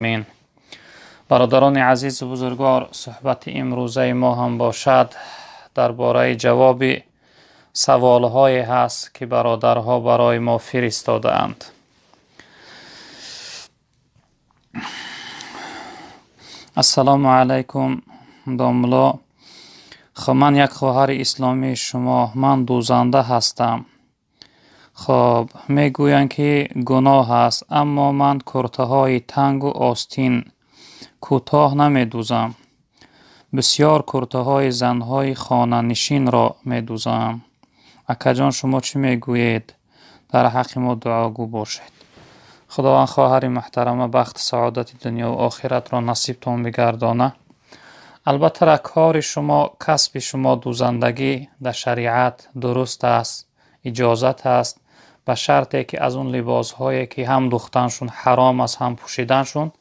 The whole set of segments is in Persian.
مین برادران عزیز و بزرگوار، صحبت امروزه ما هم باشد درباره جواب سوال‌های هست که برادرها برای ما فرستاده اند. السلام علیکم داملا. خب من یک خواهر اسلامی شما، من دوزنده هستم. خب میگویند که گناه است، اما من کرته های تنگ و آستین کوتاه نمیدوزم. بسیار کرته های زنهای خانه نشین را میدوزم. اکا جان شما چی میگویید؟ در حق ما دعاگو باشید. خداوند خواهر محترمه بخت سعادت دنیا و آخرت را نصیبتان بگردانه. البته را کار شما، کسب شما دوزندگی در شریعت درست است، اجازت است، به شرطی که از اون لباس هایی که هم دوختنشون حرام است هم پوشیدنشون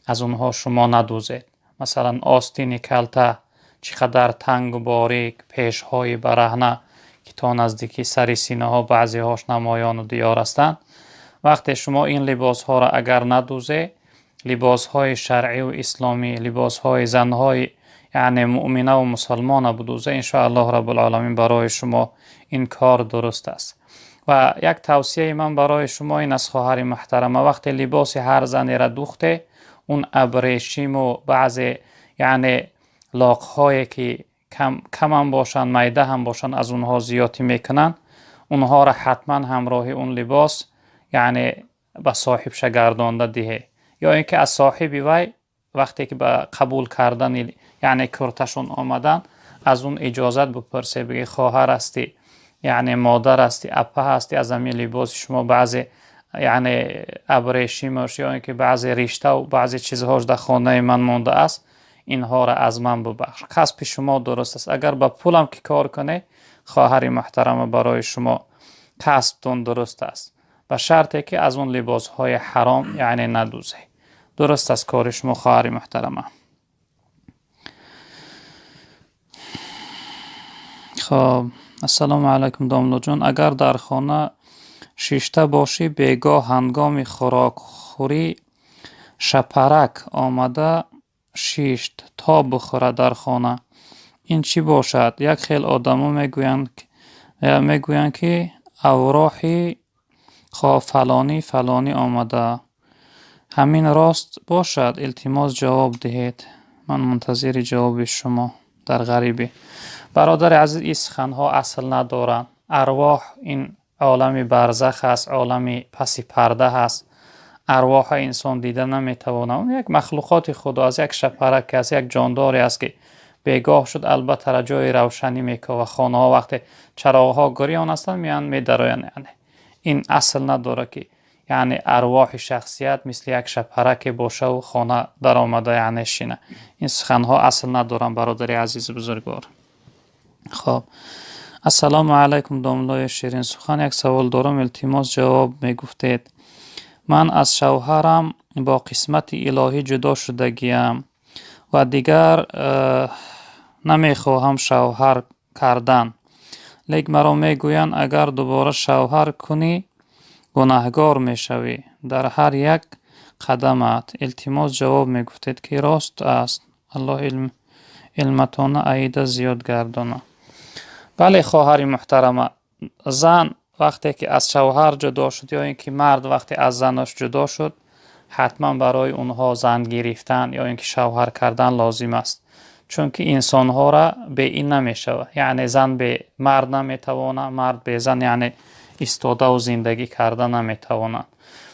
از اونها شما ندوزید. مثلا آستین کلته چقدر تنگ و باریک، پیش های برهنه که تا نزدیکی سر سینه ها بعضی هاش نمایان و دیار هستند. وقتی شما این لباس ها را اگر ندوزید، لباس های شرعی و اسلامی، لباس های زن های یعنی مؤمنه و مسلمانه بدوزه، انشاءالله رب العالمین برای شما این کار درست است. و یک توصیه من برای شما این از خواهر محترمه، وقتی لباس هر زنی را دوخته، اون ابریشم و بعضی یعنی لاق‌هایی که کم هم باشن، میده هم باشن، از اونها زیادی میکنن، اونها را حتما همراه اون لباس یعنی به صاحب گردانده دهه، یا اینکه از صاحب وی وقتی که به قبول کردن یعنی کرتشون آمدن از اون اجازت بپرسه، بگی خواهر هستی، یعنی مادر هستی، اپه هستی، از همین لباس شما بعضی یعنی ابریشمش یا اینکه بعضی ریشته و بعضی چیزهاش در خانه من مانده است، اینها را از من ببخش. کسب شما درست است. اگر با پولم که کار کنه، خواهر محترم برای شما کسبتون درست است، به شرطی که از اون لباس های حرام یعنی ندوزه. درست است کار شما خواهر محترمه. خب السلام علیکم داملو جان. اگر در خانه شیشته باشی، بیگاه هنگام خوراک خوری شپرک آمده شیشت تا بخوره در خانه، این چی باشد؟ یک خیل آدمو میگویند که اوراحی خواه فلانی آمده، همین راست باشد؟ التماس جواب دهید. من منتظر جواب شما در غریبی. برادر عزیز، این سخنها اصل ندارند. ارواح این عالم برزخ است، عالم پس پرده هست. ارواح انسان دیده نمیتوانند. اون یک مخلوقات خدا از یک شپرک است، یک جانداری است که بیگاه شد. البته را جای روشنی میکنه و خانه ها وقت چراغ ها گریان هستند میان میدراین. یعنی این اصل نداره که یعنی ارواح شخصیت مثل یک شپرک باشه و خانه در آمده یعنی شینه. این سخنها اصل ندارن برادر عزیز بزرگوار. خب السلام علیکم داملای شیرین سخن. یک سوال دارم، التماس جواب میگفتید. من از شوهرم با قسمت الهی جدا شدگیم و دیگر نمیخواهم شوهر کردن، لیک مرا میگویند اگر دوباره شوهر کنی گناهگار میشوی در هر یک قدمت. التماس جواب میگفتید که راست است. الله علمتان عیده زیاد گردانه. بله خواهر محترمه، زن وقتی که از شوهر جدا شد یا اینکه مرد وقتی از زنش جدا شد، حتما برای اونها زن گرفتن یا اینکه شوهر کردن لازم است، چون که انسان ها را به این نمیشود. یعنی زن به مرد نمیتواند، مرد به زن یعنی ایستاده و زندگی کردن نمیتوانند.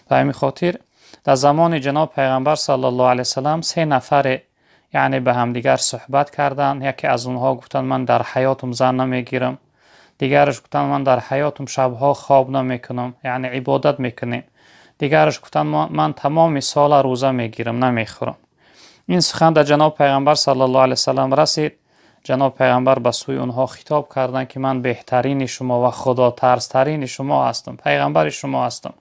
به همین خاطر در زمان جناب پیغمبر صلی الله علیه وسلم 3 نفر یعنی به هم دیگر صحبت کردند. یکی از اونها گفتند من در حیاتم زن نمیگیرم، دیگرش گفتند من در حیاتم شبها خواب نمیکنم یعنی عبادت میکنیم، دیگرش گفتند من تمام سال روزه میگیرم نمیخورم. این سخن در جناب پیغمبر صلی الله علیه وسلم رسید. جناب پیغمبر به سوی اونها خطاب کردند که من بهترین شما و خدا ترسترین شما هستم، پیغمبر شما هستم.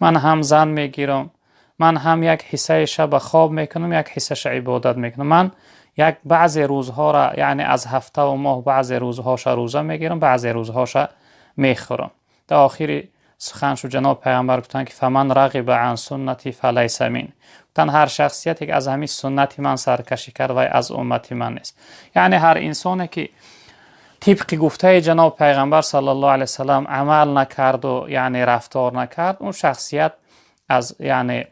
من هم زن میگیرم، من هم یک حصه شب خواب میکنم، یک حصه عبادت میکنم. من یک بعضی روزها را یعنی از هفته و ماه بعضی روزهاش روزه میگیرم، بعضی روزهاش میخورم. در آخر سخنشو جناب پیغمبر گفتن که فمن رغب عن سنتی فلیس من، گفتن هر شخصیتی که از همین سنت من سرکشی کرد و از امتی من نیست. یعنی هر انسانی که طبق گفته جناب پیغمبر صلی الله علیه وسلم عمل نکرد و یعنی رفتار نکرد، اون شخصیت از یعنی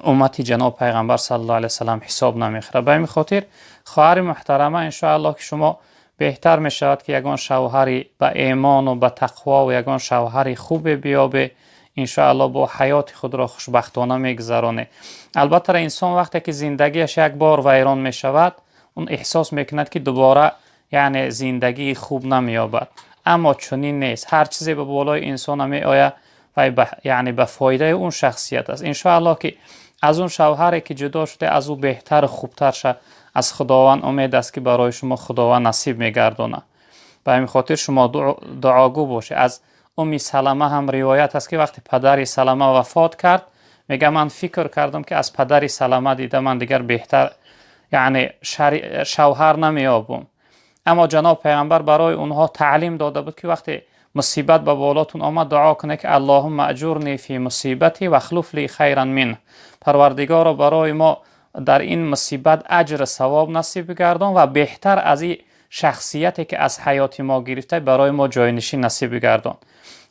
امتی جناب پیغمبر صلی الله علیه وسلم حساب نمیخوره. به این خاطر خواهر محترمه ان شاء الله که شما بهتر می شود که یگان شوهری به ایمان و به تقوا و یگان شوهری خوب بیابه، ان شاء الله با حیات خود را خوشبختانه میگذرانه. البته انسان وقتی که زندگیش یک بار ویران می شود، اون احساس میکند که دوباره یعنی زندگی خوب نمییابد، اما چنین نیست. هر چیزی به بالای انسان می آید و یعنی به فایده اون شخصیت است. ان شاء الله که از اون شوهری که جدا شده از او بهتر خوبتر شد، از خداوند امید است که برای شما خداوند نصیب میگردونه. به همین خاطر شما دعاگو باشه. از سلمه هم روایت است که وقتی پدر سلمه وفات کرد، میگه من فکر کردم که از پدر سلمه دیده من دیگر بهتر یعنی شوهر نمیابم. اما جناب پیغمبر برای اونها تعلیم داده بود که وقتی مصیبت به بالاتون آمد دعا کنه که اللهم اجرنی فی مصیبتی و اخلف لی خیرا منه، پروردگارا برای ما در این مصیبت اجر ثواب نصیب گردان و بهتر از این شخصیتی که از حیات ما گرفته برای ما جاینشین نصیب گردان.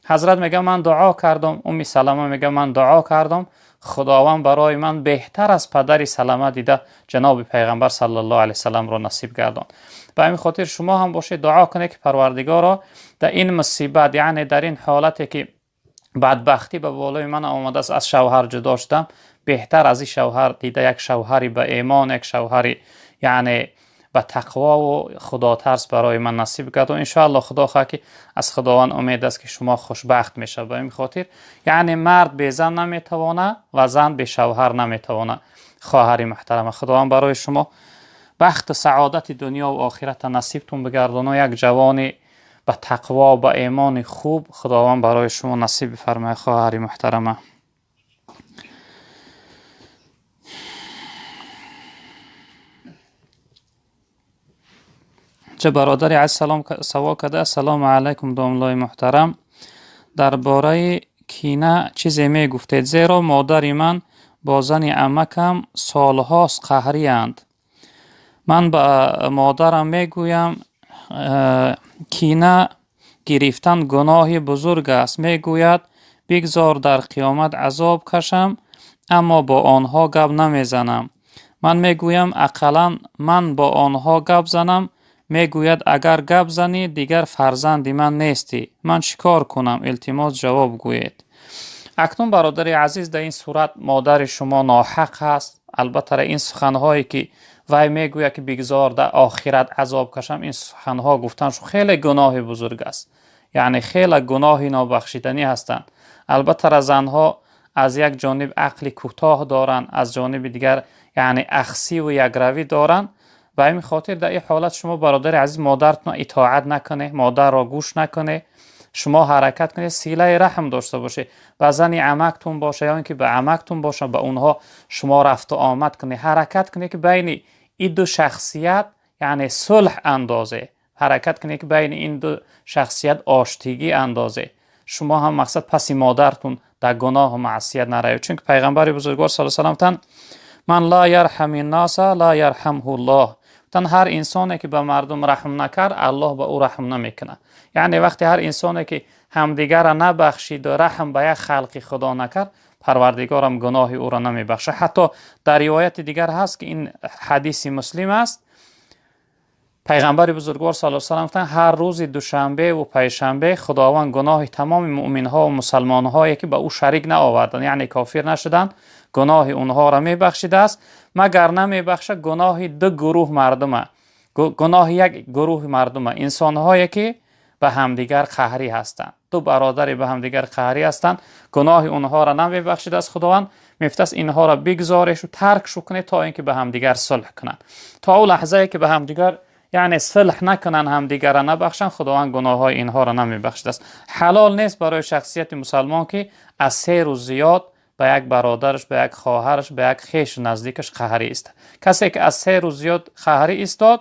حضرت میگه من دعا کردم، سلمه میگه من دعا کردم خداوند برای من بهتر از پدر سلمه دیده جناب پیغمبر صلی الله علیه وسلم را نصیب گردان. به همین خاطر شما هم باشه دعا کنید که پروردگارا در این مصیبت، یعنی در این حالتی که بدبختی به بالای من آمده است، از شوهر جدا شدم، بهتر از این شوهر دیده یک شوهری به ایمان، یک شوهری یعنی به تقوا و خدا ترس برای من نصیب کرد. و ان شاء الله خدا خواهد که از خداوند امید است که شما خوشبخت میشه. به این خاطر یعنی مرد به زن نمیتوانه و زن به شوهر نمیتوانه. خواهر محترم، خداوند برای شما بخت سعادت دنیا و آخرت نصیبتون بگردونه. یک جوانی به تقوا و به ایمان خوب خداوند برای شما نصیب فرماید. خواهر محترمه، چه برادری از سلام سوال کرده. سلام علیکم داملای محترم، درباره کینه چیزی می گفتید؟ زیرا مادر من با زن عمکم سالهاست قهری اند. من به مادرم می گویم کینه گرفتن گناهی بزرگ است. می گوید بگذار در قیامت عذاب کشم، اما با آنها گپ نمی زنم. من می گویم اقلا من با آنها گپ زنم. می گوید اگر گپ زنی دیگر فرزند من نیستی. من چیکار کنم؟ التماس جواب گویید. اکنون برادر عزیز، در این صورت مادر شما ناحق هست. البته این سخنهایی که وی میگوید که بگذار در آخرت عذاب کشم، این سخنها گفتنش خیلی گناه بزرگ است، یعنی خیلی گناه نابخشیدنی هستند. البته زنها از یک جانب عقل کوتاه دارند، از جانب دیگر یعنی اخسی و یکروی دارند. به این خاطر در این حالت شما برادر عزیز مادرتون اطاعت نکنه، مادر را گوش نکنه، شما حرکت کنید، صله رحم داشته باشه. به زن عمکتون باشه یا اینکه به عمکتون باشه، به اونها شما رفت و آمد کنید، حرکت کنید که بین این دو شخصیت یعنی صلح اندازه، حرکت کنید که بین این دو شخصیت آشتیگی اندازه. شما هم مقصد پس مادرتون در گناه و معصیت نروید، چون که پیغمبر بزرگوار صلی الله علیه و سلم من لا یرحم الناس لا یرحمه الله، هر انسانی که به مردم رحم نکرد الله به او رحم نمیکنه. یعنی وقتی هر انسانی که همدیگر را نبخشید و رحم به یک خلق خدا نکرد، پروردگار هم گناه او را نمیبخشه. حتی در روایت دیگر هست که این حدیث مسلم است، پیغمبر بزرگوار صلی الله علیه و سلم هر روز دوشنبه و پنجشنبه خداوند گناه تمام مؤمنها و مسلمانهایی که به او شریک نآوردند، یعنی کافر نشدند، گناه اونها را میبخشیده است، مگر نمیبخشه گناه دو گروه مردمه، گناه یک گروه مردمه، انسانهایی که به همدیگر قهری هستند، دو برادر به همدیگر قهری هستند، گناه اونها را نمیبخشیده است. خداوند میفته اینها را بگذارش و ترکش کنه تا اینکه به همدیگر صلح کنند. تا اون لحظه که به همدیگر یعنی صلح نکنن، همدیگر را نبخشن، خداوند گناه های اینها را نمیبخشیده است. حلال نیست برای شخصیت مسلمان که از 3 روز زیاد به یک برادرش، به یک خواهرش، به یک خویش نزدیکش قهری است. کسی که از 3 روز زیاد قهری استاد،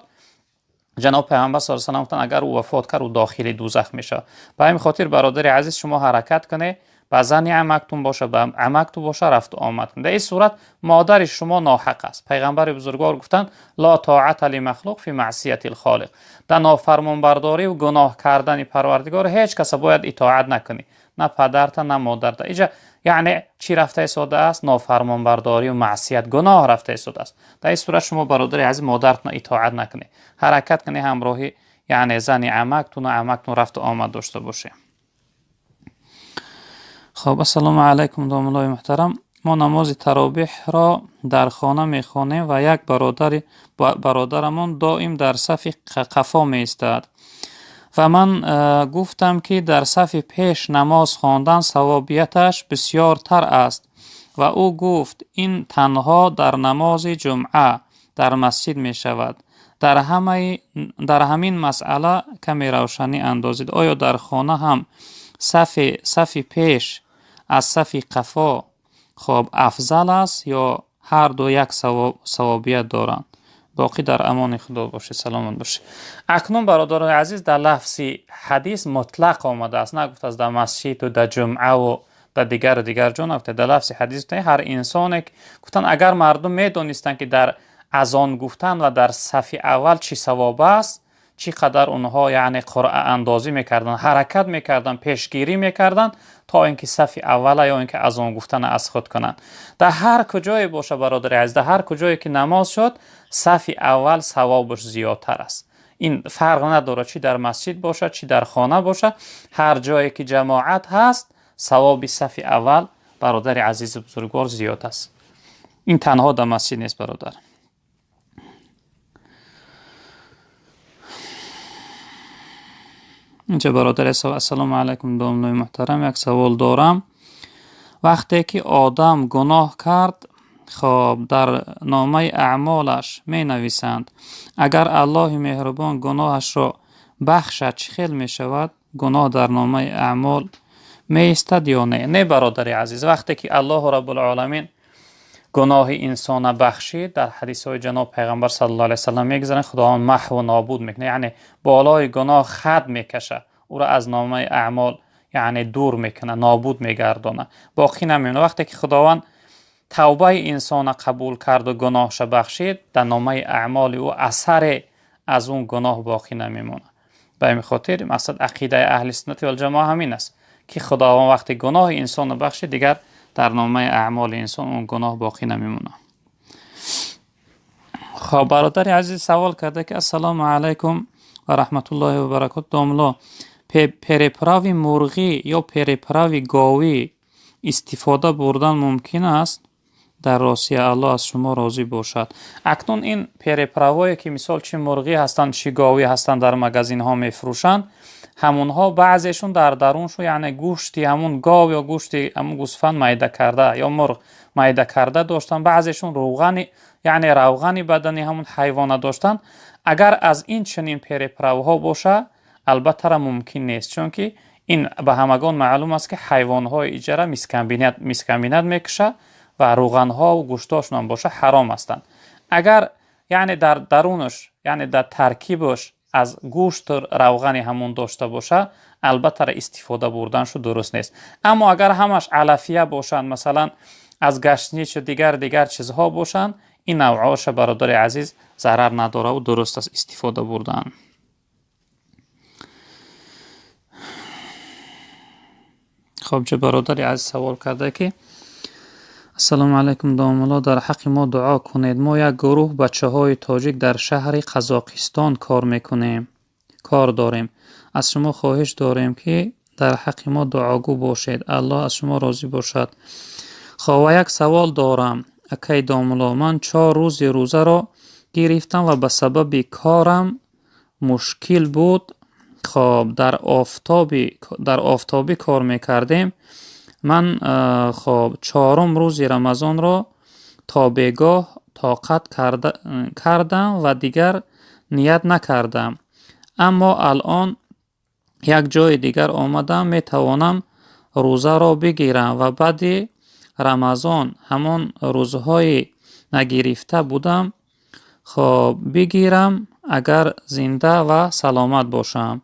جناب پیامبر صلی الله علیه و سلم اگر او وفات کرد او داخل دوزخ میشه. به همین خاطر برادر عزیز شما حرکت کنه به زن عمکتون باشه، به عمکتون باشه، رفت و آمد کنید. در این صورت مادر شما ناحق است. پیغمبر بزرگوار گفتند لا طاعت لمخلوق فی معصیت الخالق. در نافرمان برداری و گناه کردن پروردگار هیچ کس باید اطاعت نکنی، نه پدرت نه مادرت. اینجا یعنی چی رفته سوده است؟ نافرمان برداری و معصیت، گناه رفته سوده است. در این صورت شما برادر عزیز مادرتون اطاعت نکنی، حرکت کنی همراهی یعنی زن عمکتون و عمکتون رفت و آمد داشته باشه. خب السلام علیکم داملای محترم. ما نماز تراویح را در خانه میخوانیم و یک برادرمان دائم در صف قفا می ایستد و من گفتم که در صف پیش نماز خواندن ثوابیتش بسیار تر است و او گفت این تنها در نماز جمعه در مسجد می شود. در همین مسئله کمی روشنی اندازید. آیا در خانه هم صف پیش از صف قفا خب افضل است یا هر دو یک ثوابیت دارند؟ باقی در امان خدا باشه، سلامت باشه. اکنون برادران عزیز در لفظ حدیث مطلق آمده است، نگفته است در مسجد و در جمعه و در دیگر جا نگفته. در لفظ حدیث هر انسان گفتن اگر مردم میدونستند که در اذان گفتن و در صف اول چی ثواب است، چی قدر اونها یعنی قرعه اندازی میکردن، حرکت میکردن، پیشگیری میکردن تا اینکه صف اول یا اینکه اذان گفتن از خود کنند. در هر کجای باشه برادر عزیز، در هر کجایی که نماز شد صف اول ثوابش زیادتر است. این فرق نداره چی در مسجد باشه چی در خانه باشه، هر جایی که جماعت هست ثواب صف اول برادر عزیز بزرگوار زیاد است. این تنها در مسجد نیست برادر. اینجا برادر السلام علیکم دامنای محترم، یک سوال دارم. وقتی که آدم گناه کرد خب در نامه اعمالش می نویسند اگر الله مهربان گناهش را بخشد چه خیل می شود؟ گناه در نامه اعمال می ایستد یا نه؟ نه برادر عزیز، وقتی که الله رب العالمین گناه انسان بخشید در حدیث های جناب پیغمبر صلی الله علیه وسلم میگذارن خداوند محو و نابود میکنه، یعنی بالای گناه خط میکشه، او را از نامه اعمال یعنی دور میکنه، نابود میگردانه، باقی نمیمونه. وقتی که خداوند توبه انسان قبول کرد و گناهش بخشید در نامه اعمال او اثر از اون گناه باقی نمیمونه. به این خاطر مقصد عقیده اهل سنت و الجماعه همین است که خداوند وقتی گناه انسان بخشید دیگر در نامه اعمال انسان اون گناه باقی نمیمونه. خب برادر عزیز سوال کرده که السلام علیکم و رحمت الله و برکات داملا، پرپراوی مرغی یا پرپراوی گاوی استفاده بردن ممکن است؟ در راستی الله از شما راضی باشد. اکنون این پرپراوایی که مثال چه مرغی هستند چه گاوی هستند در مغازین ها میفروشند، همونها بعضیشون در درونشون یعنی گوشتی همون گاو یا گوشتی همون گوسفند میده کرده یا مرغ میده کرده داشتن، بعضیشون روغن یعنی روغن بدنی همون حیوان داشتن. اگر از این چنین پرپراوها باشه البته ممکن نیست، چون که این به همگان معلوم است که حیوان های اجاره مسکمینت میکشه و روغن ها و گوشتاشون هم باشه حرام هستند. اگر یعنی در درونش یعنی در ترکیبش از گوشت روغن همون داشته باشه البته استفاده بردنشو درست نیست. اما اگر همش علفیه باشن، مثلا از گشنیج و دیگر چیزها باشن، این نوعاش برادر عزیز ضرر نداره و درست است استفاده بردن. خب چه برادری عزیز سوال کرده که السلام علیکم داملا، در حق ما دعا کنید. ما یک گروه بچه های تاجیک در شهر قزاقستان کار داریم. از شما خواهش داریم که در حق ما دعاگو باشید. الله از شما راضی باشد. خب یک سوال دارم اکی داملا، من 4 روز روزه را گرفتم و به سبب کارم مشکل بود. خب در آفتابی کار میکردیم. من خب 4 روز رمضان را تا بگاه طاقت کردم و دیگر نیت نکردم، اما الان یک جای دیگر آمدم میتوانم روزه را بگیرم و بعد رمضان همون روزهای نگرفته بودم خب بگیرم اگر زنده و سلامت باشم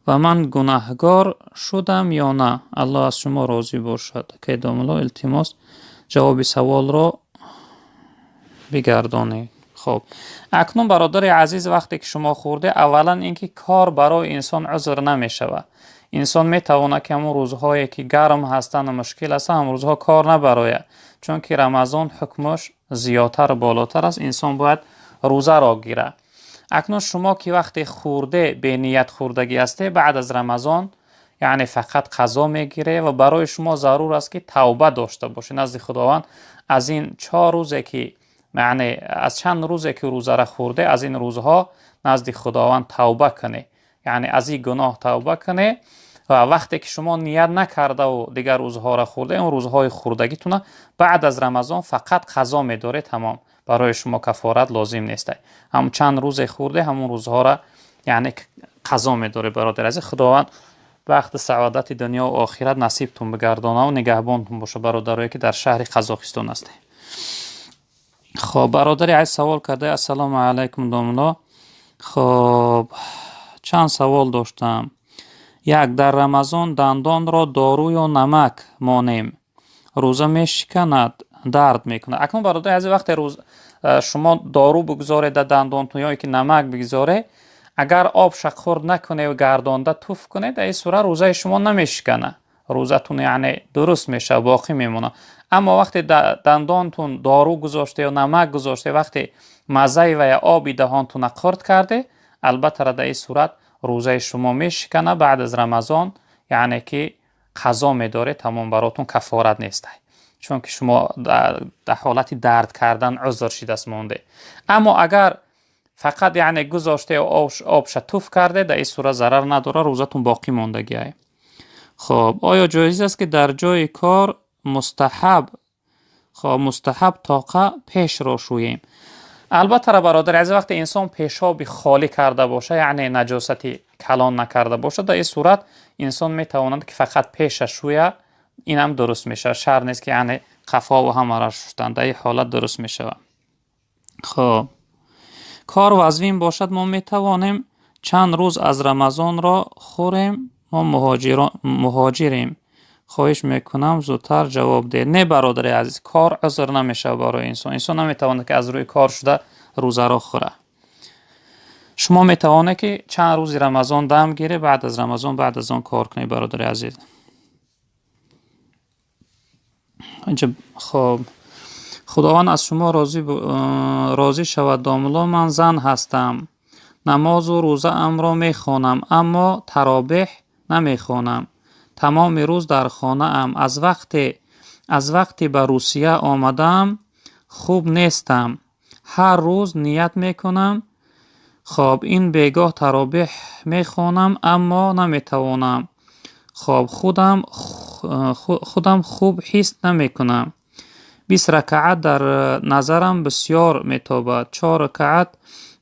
و من گناهگار شدم یا نه؟ الله از شما راضی باشد. که داملا التماس جواب سوال را بگردانید. خب اکنون برادر عزیز، وقتی که شما خورده، اولا اینکه کار برای انسان عذر نمی شود. انسان می تواند که همون روزهایی که گرم هستند و مشکل هستند هم روزها کار نبراید، چون که رمضان حکمش زیادتر بالاتر است. انسان باید روزه را گیره. اکنون شما که وقتی خورده به نیت خوردگی هسته، بعد از رمضان یعنی فقط قضا میگیره و برای شما ضرور است که توبه داشته باشید نزد خداوند. از این 4 روزه که یعنی از چند روزه که روزه را خورده، از این روزها نزد خداوند توبه کنه، یعنی از این گناه توبه کنه. و وقتی که شما نیت نکرده و دیگر روزها را خورده، اون روزهای خوردگیتون بعد از رمضان فقط قضا میداره، تمام. برای شما کفارت لازم نیست. هم چند روز خورده همون روزها را یعنی قضا میداره. برادر عزیز، خداوند وقت سعادت دنیا و آخرت نصیبتون بگردانه و نگهبانتون باشه برادرایی که در شهر قزاقستان هسته. خب برادر عزیز سوال کرده السلام علیکم داملا. خب چند سوال داشتم. یک، در رمضان دندان را دارو یا نمک مانیم، روزه میشکند، درد میکنه. اکنون برادر عزیز، وقتی شما دارو بگذاره در دندانتون یا که نمک بگذاره، اگر آب شخورد نکنه و گردانده توف کنه، در این صورت روزه شما نمیشکنه، روزتون یعنی درست میشه، باقی میمونه. اما وقتی دندانتون دارو گذاشته یا نمک گذاشته، وقتی مزه و یا آبی دهانتون قرد کرده، البته در این صورت روزه شما میشکنه. بعد از رمضان یعنی که قضا میداره، تمام، براتون کفارت نیسته، چون که شما در حالت درد کردن عذر شده است مونده. اما اگر فقط یعنی گذاشته و آب شطوف کرده، در این صورت ضرر نداره، روزتون باقی موندگیه. خب آیا جایز است که در جای کار مستحب طاقه پیش را شوییم؟ البته برادر عزیز، وقتی انسان پیشاب خالی کرده باشه، یعنی نجاستی کلان نکرده باشه، در این صورت انسان میتواند که فقط پیشش شویه، این هم درست میشه. شر نیست که یعنی قفا و همه را شستن، در این حالت درست میشه. خب کار وظیفه باشد ما میتوانیم چند روز از رمضان را خوریم؟ ما مهاجریم، خواهش میکنم زودتر جواب ده. نه برادر عزیز، کار عذر نمیشه برای انسان نمیتواند که از روی کار شده روزه را خوره. شما میتوانه که چند روز رمضان دم گیره، بعد از رمضان بعد از آن کار کنی برادر عزیز. خب خداوند از شما راضی شود داملا. من زن هستم، نماز و روزه ام را میخوانم، اما تراویح نمیخوانم. تمام روز در خانه ام. از وقتی به روسیه آمدم خوب نیستم. هر روز نیت میکنم. خب این بیگاه تراویح میخوانم اما نمیتوانم. خب خودم خوب حس نمیکنم. 20 رکعت در نظرم بسیار میتابد. 4 رکعت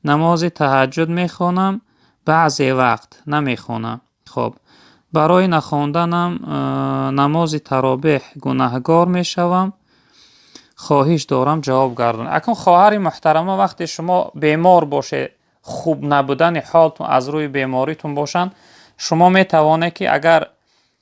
نماز تهجد میخوانم، بعضی وقت نمیخوانم. خب برای نخواندنم نماز تراویح گناهگار میشوم. خواهش دارم جواب گردون. اکنون خواهر محترمه، وقتی شما بیمار باشه، خوب نبودن حالتون از روی بیماریتون باشن، شما میتوانه که اگر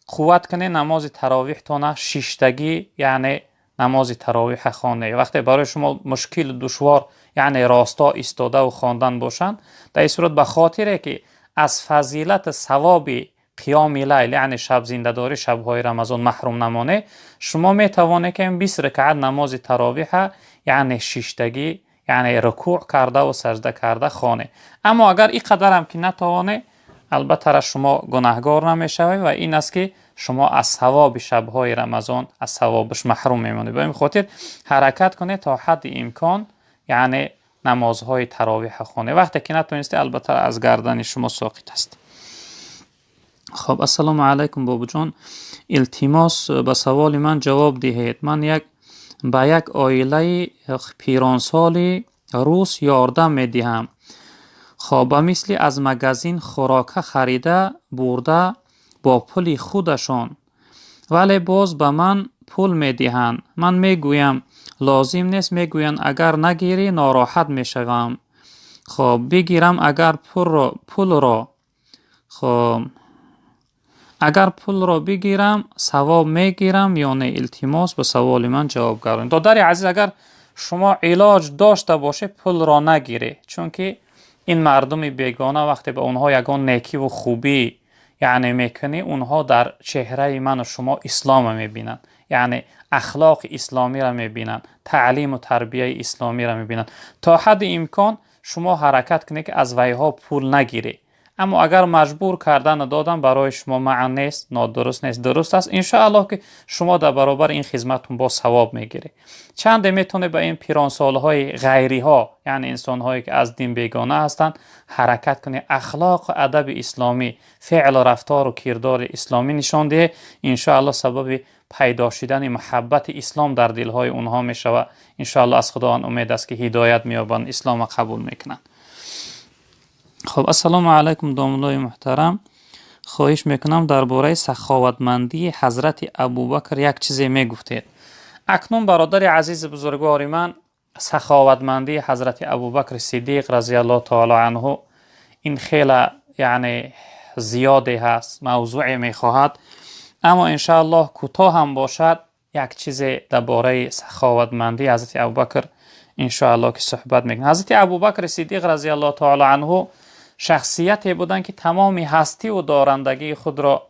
قوت کنه نماز تراویح تونه شیشتگی یعنی نماز تراویح خوانه. وقتی برای شما مشکل دشوار یعنی راستا ایستاده و خواندن باشن، در این صورت به خاطره که از فضیلت ثواب قیام لیل یعنی شب زنده داری شبهای رمضان محروم نمانه، شما میتوانه که 20 رکعت نماز تراویح یعنی شیشتگی یعنی رکوع کرده و سجده کرده خانه. اما اگر این قدر هم که نتوانه، البته شما گناهگار نمیشوید و این است که شما از ثواب شبهای رمضان از ثوابش محروم میمونید. به این خاطر حرکت کنه تا حد امکان یعنی نمازهای تراویح خانه. وقتی که نتونسته، البته از گردن شما ساقط است. خب السلام علیکم بابا جان، التماس به سوال من جواب دهید. من به یک عائله پیرانسالی روس یاردم میدهم. خب مثل از مگزین خوراک خریده برده با پول خودشان، ولی باز به من پول میدهند. من میگویم لازم نیست، میگویند اگر نگیری ناراحت میشوم. خب بگیرم اگر پول را خب اگر پول را بگیرم ثواب میگیرم یا نه؟ التماس به سوال من جواب گردانید. دادر عزیز، اگر شما علاج داشته باشه پول را نگیره، چون که این مردم بیگانه وقتی به اونها یگان نیکی و خوبی یعنی میکنی، اونها در چهره من و شما اسلام میبینن، یعنی اخلاق اسلامی را میبینن، تعلیم و تربیه اسلامی را میبینن. تا حد امکان شما حرکت کنید که از ویها پول نگیری. اما اگر مجبور کردن دادن برای شما معنی نیست، نادرست نیست، درست است، انشاءالله که شما در برابر این خدمتتون با ثواب میگیری. چند میتونه به این پیرانسالهای غیری ها، یعنی انسان هایی که از دین بیگانه هستند، حرکت کنه، اخلاق و ادب اسلامی، فعل و رفتار و کردار اسلامی نشان ده، انشاءالله سبب پیدا شدن محبت اسلام در دلهای اونها میشود. انشاءالله از خدا امید است که هدایت مییابند، اسلام قبول میکنند. خب السلام علیکم داملای محترم، خواهش میکنم درباره سخاوتمندی حضرت ابوبکر یک چیزی میگفتید. اکنون برادر عزیز بزرگوار من، سخاوتمندی حضرت ابوبکر صدیق رضی الله تعالی عنه این خیلی یعنی زیاده هست، موضوعی میخواهد، اما انشاءالله کوتاه هم باشد یک چیز درباره سخاوتمندی حضرت ابوبکر انشاءالله که صحبت میکنم. حضرت ابوبکر صدیق رضی الله تعالی عنه شخصیتی بودند که تمامی هستی و دارندگی خود را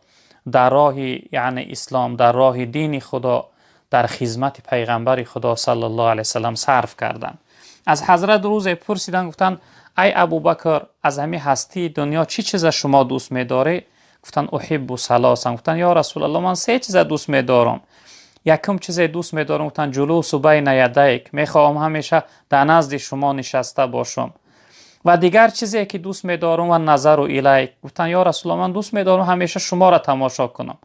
در راه یعنی اسلام، در راه دین خدا، در خدمت پیغمبر خدا صلی الله علیه وسلم صرف کردند. از حضرت روز پرسیدن، گفتند ای ابوبکر، از همه هستی دنیا چی چیز شما دوست می‌داری؟ گفتند احب ثلاثا. گفتند یا رسول الله، من سه چیز دوست می‌دارم. یکم چیز دوست می‌دارم، گفتند جلوس بین یدیک، می‌خواهم همیشه در نزد شما نشسته باشم. و دیگر چیزی که دوست می‌دارم و نظر الیک. گفتند یا رسول الله، من دوست می‌دارم همیشه شما را تماشا کنم.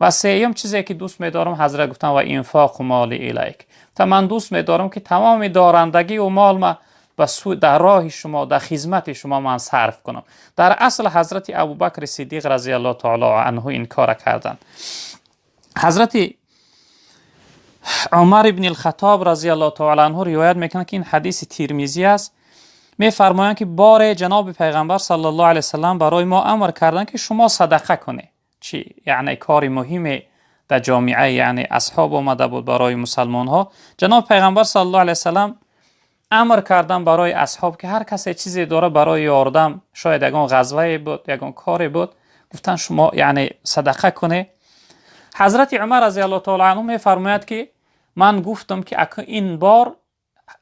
و سوم چیزی که دوست می‌دارم، حضرت گفتند و انفاق مال الیک. تا من دوست می‌دارم که تمام دارندگی و مال ما در راه شما، در خدمت شما من صرف کنم. در اصل حضرت ابوبکر صدیق رضی الله تعالی عنه این کار کردند. حضرت عمر ابن الخطاب رضی الله تعالی عنه روایت میکنه که این حدیث ترمذی است، میفرمایند که بار جناب پیغمبر صلی الله علیه وسلم برای ما امر کردند که شما صدقه کنید. چی؟ یعنی کار مهمی در جامعه، یعنی اصحاب آمده بود برای مسلمان ها. جناب پیغمبر صلی الله علیه وسلم امر کردن برای اصحاب که هر کسی چیزی داره برای یاردم، شاید یگان غزوه بود، یگان کاری بود، گفتن شما یعنی صدقه کنه. حضرت عمر رضی الله تعالی عنه میفرماید که من گفتم که این بار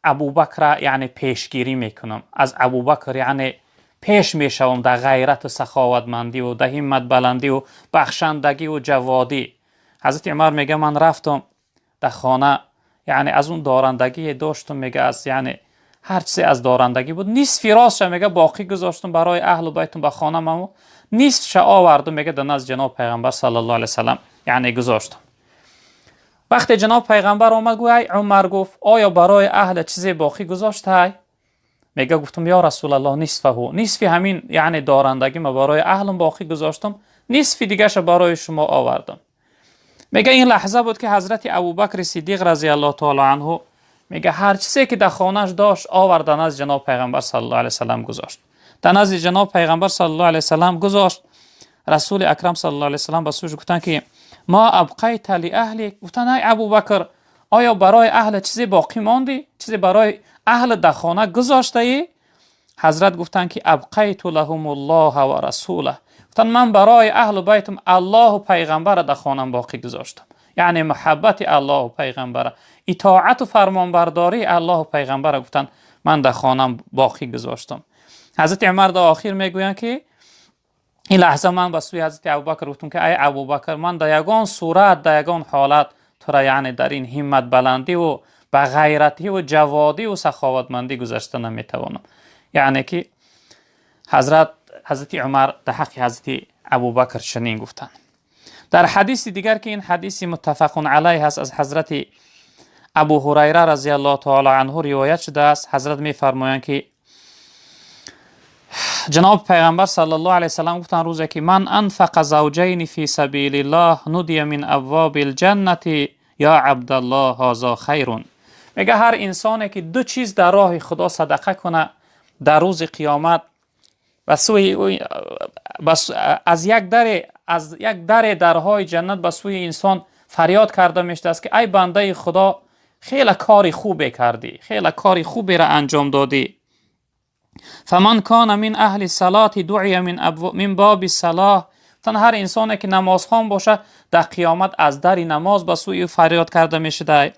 ابوبکر یعنی پیشگیری میکنم، از ابوبکر یعنی پیش میشوم در غیرت و سخاوتمندی و در همت بلندی و بخشندگی و جوادی. حضرت عمر میگه من رفتم در خانه، یعنی از اون دارندگی داشتم، میگه از یعنی هر چیزی از دارندگی بود، نصف راستش میگه باقی گذاشتم برای اهل بیتم به خانه مامو، نصفش آوردم میگه در نزد جناب پیغمبر صلی الله علیه وسلم یعنی گذاشتم. وقتی جناب پیغمبر آمد گفت ای عمر، گفت آیا برای اهل چیزی باقی گذاشته؟ میگه گفتم یا رسول الله نصف همین یعنی دارندگی ما برای اهلم باقی گذاشتم، نصف دیگهش برای شما آوردم. میگه این لحظه بود که حضرت ابوبکر صدیق رضی الله تعالی عنه میگه هر چیزی که در خانه‌اش داشت آوردن از جناب پیغمبر صلی الله علیه وسلم گذاشت. در نزد جناب پیغمبر صلی الله علیه وسلم گذاشت. رسول اکرم صلی الله علیه وسلم به سوش گفتن که ما ابقیت لاهلک. گفتن ای ابوبکر، آیا برای اهل چیزی باقی ماندی؟ چیزی برای اهل در خانه گذاشته ای؟ حضرت گفتن که ابقیت لهم الله و رسوله. گفتن من برای اهل بیتم الله و پیغمبر در خانم باقی گذاشتم، یعنی محبت الله و پیغمبر، اطاعت و فرمانبرداری الله و پیغمبر، گفتن من در خانم باقی گذاشتم. حضرت عمر در آخر میگویند که این لحظه من به سوی حضرت ابوبکر گفتم که ای ابوبکر، من در یگان صورت، در یگان حالت تو را یعنی در این همت بلندی و به غیرتی و جوادی و سخاوتمندی گذاشته نمیتوانم. یعنی که حضرت عمر در حق حضرت ابوبکر چنین گفتند. در حدیث دیگر که این حدیث متفق علیه است، از حضرت ابو هریره رضی الله تعالی عنه روایت شده است. حضرت میفرمایند که جناب پیغمبر صلی الله علیه وسلم گفتند روزی که من انفق زوجین فی سبیل الله ندی من ابواب الجنه یا عبدالله هذا خیر. میگه هر انسانی که دو چیز در راه خدا صدقه کنه در روز قیامت از یک در از یک درهای جنت به سوی انسان فریاد کرده میشده است که ای بنده خدا، خیلی کاری خوبی کردی، خیلی کاری خوبی را انجام دادی. فمن کان من اهل الصلاه دعی من باب الصلاه. تن هر انسانی که نمازخوان باشه در قیامت از در نماز به سوی فریاد کرده میشده.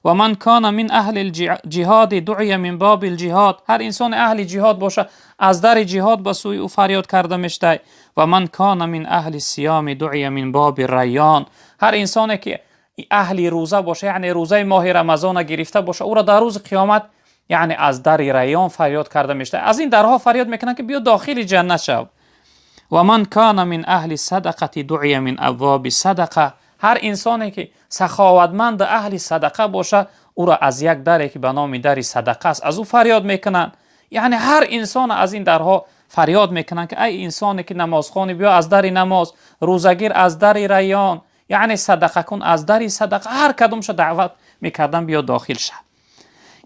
و من کان من اهل الجهاد دعی من باب الجهاد. هر انسان اهل جهاد باشه از در جهاد به سوی او فریاد کرده میشده. و من کان من اهل الصيام دعی من باب الریان. هر انسانی که اهل روزه باشه، یعنی روزه ماه رمضان گرفته باشه، او را در روز قیامت یعنی از در ریان فریاد کرده میشده. از این درها فریاد میکنن که بیا داخل جنت شو. و من کان من اهل صدقه دعی من ابواب صدقه. هر انسانی که سخاوتمند اهل صدقه باشه، او را از یک دری که به نام در صدقه است از او فریاد میکنن. یعنی هر انسان از این درها فریاد میکنن که ای انسانی که نمازخوانی بیا از در نماز، روزگیر از در ریان، یعنی صدقه کن از در صدقه. هر کدومش دعوت میکردن بیا داخل شه.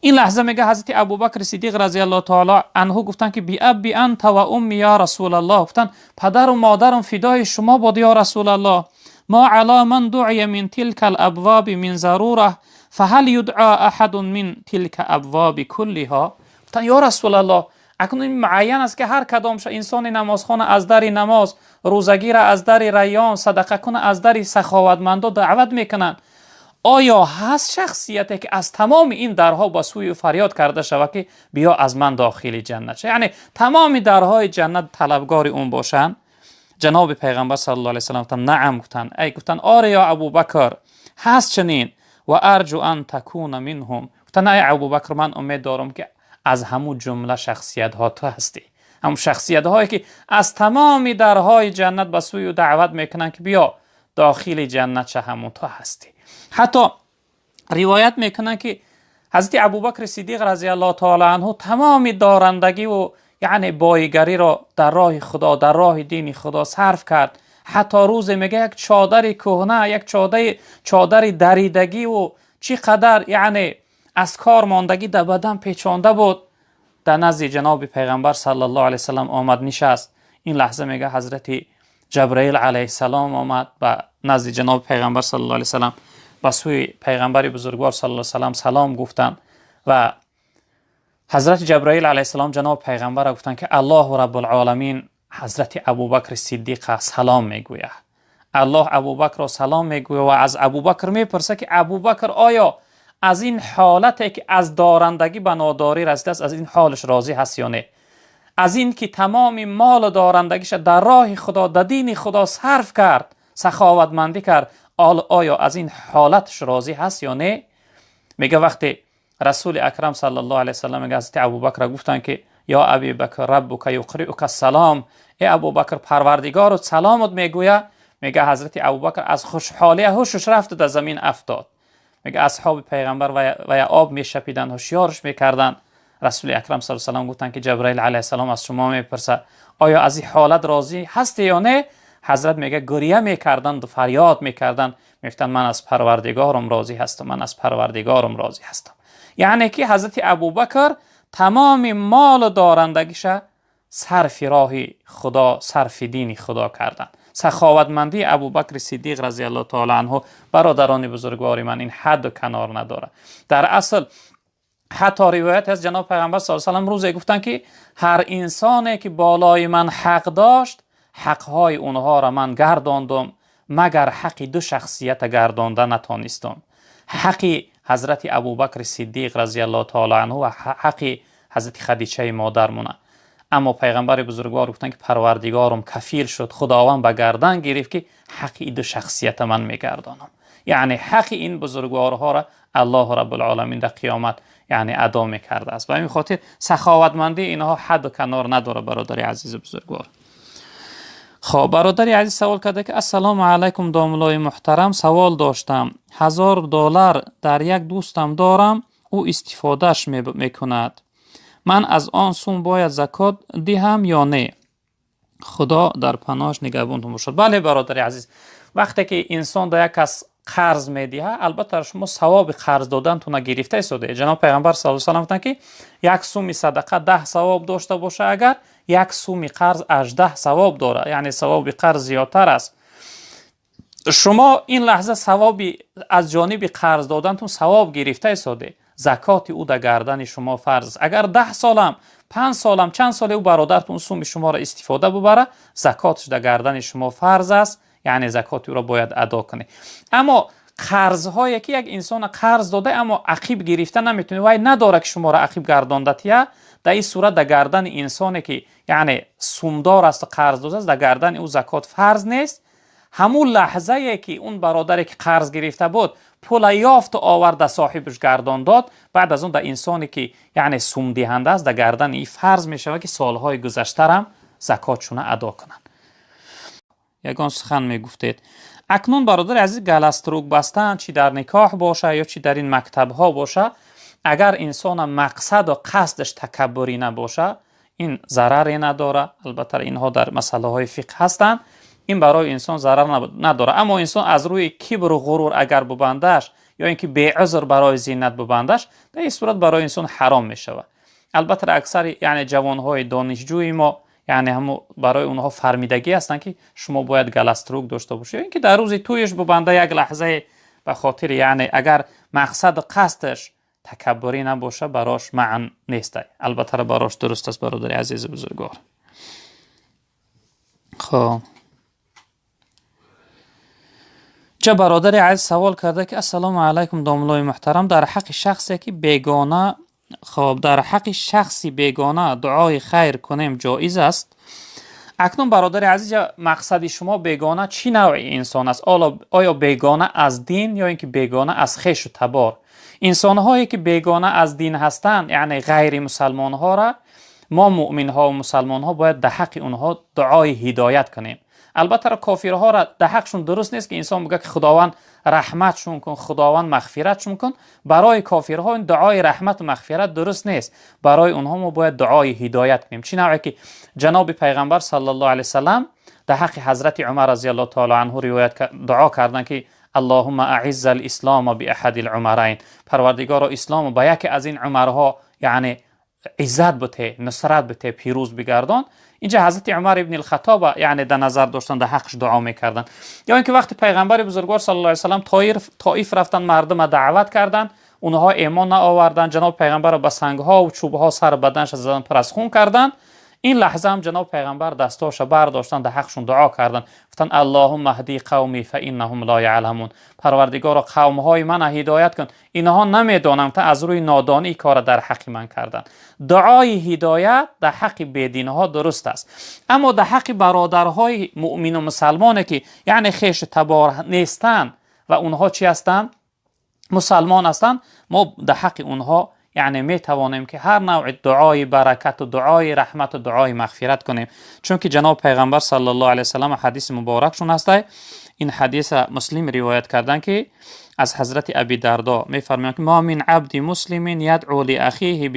این لحظه میگه حضرت ابوبکر صدیق رضی الله تعالی عنه گفتن که بی ابی انت و امی یا رسول الله. گفتن پدر و مادرم فدای شما باد یا رسول الله. ما علی من دعی من تلک الابواب من ضروره فهل یدعا احد من تلک ابواب کلها. گفتن یا رسول الله، اکنون این معین است که هر کدامش انسان نمازخوان از در نماز، روزگیر از در ریان، صدقه کنه از در سخاوتمندا دعوت میکنن. آیا هست شخصیتی که از تمام این درها با سوی فریاد کرده شود که بیا از من داخل جنت شه، یعنی تمام درهای جنت طلبگار اون باشن؟ جناب پیغمبر صلی الله علیه و سلم گفتن نعم. گفتن آره یا ابوبکر، هست چنین. و ارجو ان تکون منهم. گفتن ای ابوبکر، من امید دارم که از همون جمله شخصیت ها تو هستی، همون شخصیت هایی که از تمام درهای جنت به سوی دعوت میکنن که بیا داخل جنت شه، همون تو هستی. حتی روایت میکنن که حضرت ابوبکر صدیق رضی الله تعالی عنه تمام دارندگی و یعنی بایگری را در راه خدا، در راه دین خدا صرف کرد. حتی روز میگه یک چادر کهنه، یک چادر دریدگی و چقدر یعنی از کار ماندگی در بدن پیچانده بود، در نزد جناب پیغمبر صلی الله علیه وسلم آمد نشست. این لحظه میگه حضرت جبرائیل علیه السلام آمد و نزد جناب پیغمبر صلی الله علیه وسلم با سوی پیغمبر بزرگوار صلی الله علیه وسلم سلام گفتند و حضرت جبرائیل علیه السلام جناب پیغمبر را گفتند که الله رب العالمین حضرت ابوبکر صدیق سلام میگوید. الله ابوبکر را سلام میگوید و از ابوبکر میپرسه که ابوبکر آیا از این حالتی که از دارندگی به ناداری رسیده است، از این حالش راضی هست یا نه؟ از این که تمام مال و دارندگیش در راه خدا، در دین خدا صرف کرد، سخاوتمندی کرد، آیا از این حالتش راضی هست یا نه؟ میگه وقتی رسول اکرم صلی الله علیه و سلم میگه حضرت ابوبکر گفتن که یا ابی بکر ربک یقرئک السلام، ای ابوبکر پروردگارت سلامت میگوید. میگه حضرت ابوبکر از خوشحالی هوشش رفت در زمین افتاد. میگه اصحاب پیغمبر و آب میشپیدن، هوشیارش میکردن. رسول اکرم صلی الله علیه و سلم گفتن که جبرائیل علیه السلام از شما میپرسه آیا از این حالت راضی هستی یا نه؟ حضرت میگه گریه میکردند و فریاد میکردند، میگفتن من از پروردگارم راضی هستم، من از پروردگارم راضی هستم. یعنی که حضرت ابوبکر تمام مال و دارندگیش صرف راه خدا، صرف دین خدا کردن. سخاوتمندی ابوبکر صدیق رضی الله تعالی عنه برادران بزرگوار من این حد و کنار نداره. در اصل حتی روایت از جناب پیغمبر صلی الله علیه و سلم روزی گفتن که هر انسانی که بالای من حق داشت، حقهای اونها را من گرداندم مگر حق دو شخصیت گردانده نتانستم، حق حضرت ابوبکر صدیق رضی الله تعالی عنه و حق حضرت خدیجه مادرمونه. اما پیغمبر بزرگوار گفتن که پروردگارم کفیل شد، خداوند به گردن گرفت که حق دو شخصیت من میگردانم. یعنی حق این بزرگوارها را الله رب العالمین در قیامت یعنی ادا میکرده است. به این خاطر سخاوتمندی اینها حد و کنار نداره. برادر عزیز بزرگوار، خب برادری عزیز سوال کرده که السلام علیکم داملای محترم، سوال داشتم. $1000 در یک دوستم دارم، او استفادهش میکند، من از آن سوم باید زکات دهم یا نه؟ خدا در پناهش نگهبانتون باشد. بله برادر عزیز، وقتی که انسان در یک کس قرض میدهه، البته شما ثواب قرض دادن تو نگرفته شده. جناب پیغمبر صلی الله علیه و سلم گفتن که یک سوم صدقه 10 ثواب داشته باشه، اگر یک سوم قرض 18 ثواب داره، یعنی ثواب قرض زیادتر است. شما این لحظه ثوابی از جانب قرض دادنتون ثواب گرفته ساده، زکات او در گردن شما فرض است. اگر 10 سالم 5 سالم چند ساله او برادرتون سوم شما را استفاده ببره، زکاتش در گردن شما فرض است، یعنی زکات او را باید ادا کنه. اما قرض هایی که یک انسان قرض داده اما عقیب گرفته نمیتونه، وای نداره که شما را عقیب گرداندتیه، در این صورت در گردن انسانی که یعنی سومدار است و قرض داده است، در گردن او زکات فرض نیست. همون لحظه ای که اون برادری که قرض گرفته بود پول یافت و آورد صاحبش گردان داد، بعد از اون در انسانی که یعنی سوم دهنده است در گردن این فرض می شود که سالهای گذشته هم زکاتشون ادا کنند. یگان سخن می گفتید. اکنون برادر عزیز، گلستروک بستن چی در نکاح باشه یا چی در این مکتب ها باشه، اگر انسان مقصد و قصدش تکبری نباشه این ضرری نداره. البته اینها در مسئله های فقه هستند، این برای انسان ضرر نداره. اما انسان از روی کبر و غرور اگر ببندش یا اینکه بی عذر برای زینت ببندش، در این صورت برای انسان حرام می شود. البته اکثر یعنی جوانهای دانشجوی ما یعنی هم برای اونها فرمیدگی هستن که شما باید گلستروک داشته باشی، یا اینکه در روز تویش ببنده یک لحظه به خاطر یعنی اگر مقصد قصدش تکبری نباشه براش معنی نیست. البته براش درست است برادر عزیز بزرگوار. خب چه برادر عزیز سوال کرده که السلام علیکم داملای محترم، در حق شخصی که بیگانه، خب در حق شخصی بیگانه دعای خیر کنیم جایز است؟ اکنون برادر عزیز مقصد شما بیگانه چی نوع انسان است؟ آیا بیگانه از دین یا اینکه بیگانه از خویش و تبار؟ انسان هایی که بیگانه از دین هستند یعنی غیر مسلمان ها را ما مؤمن ها و مسلمان ها باید در حق اونها دعای هدایت کنیم. البته کافرها را در حقشون درست نیست که انسان بگه که خداوند رحمتشون کن، خداوند مغفرتشون کن. برای کافرها این دعای رحمت و مغفرت درست نیست، برای اونها ما باید دعای هدایت کنیم. چی نوعی که جناب پیغمبر صلی الله علیه وسلم در حق حضرت عمر رضی الله تعالی عنه روایت دعا کردن که اللهم اعز الاسلام باحد العمرین، پروردگار اسلام با یکی از این عمرها یعنی عزت بده، نصرت بده، پیروز بگردان. اینجا حضرت عمر ابن الخطاب یعنی در نظر داشتن در حقش دعا میکردن. یا اینکه وقتی پیغمبر بزرگوار صلی الله علیه و سلم طائف رفتن مردم دعوت کردن، اونها ایمان نآوردن، جناب پیغمبر با سنگ ها و چوب ها سر بدنش زدن، پر از خون کردن. این لحظه هم جناب پیغمبر دستاش برداشتن در حقشون دعا کردن، گفتن اللهم اهدی قومی فانهم لا یعلمون، پروردگار قوم های من هدایت کن، اینها نمیدونن تا از روی نادانی کار در حق من کردن. دعای هدایت در حق بیدین ها درست است، اما در حق برادرهای مؤمن و مسلمانی که یعنی خویش تبار نیستن و اونها چی هستن؟ مسلمان هستن، ما در حق اونها یعنی می توانیم که هر نوع دعای برکت و دعای رحمت و دعای مغفرت کنیم، چون که جناب پیغمبر صلی الله علیه و سلم حدیث مبارکشون هسته. این حدیث مسلم روایت کردن که از حضرت ابی دردا می فرمایند که ما من عبد مسلم یدعو لاخیه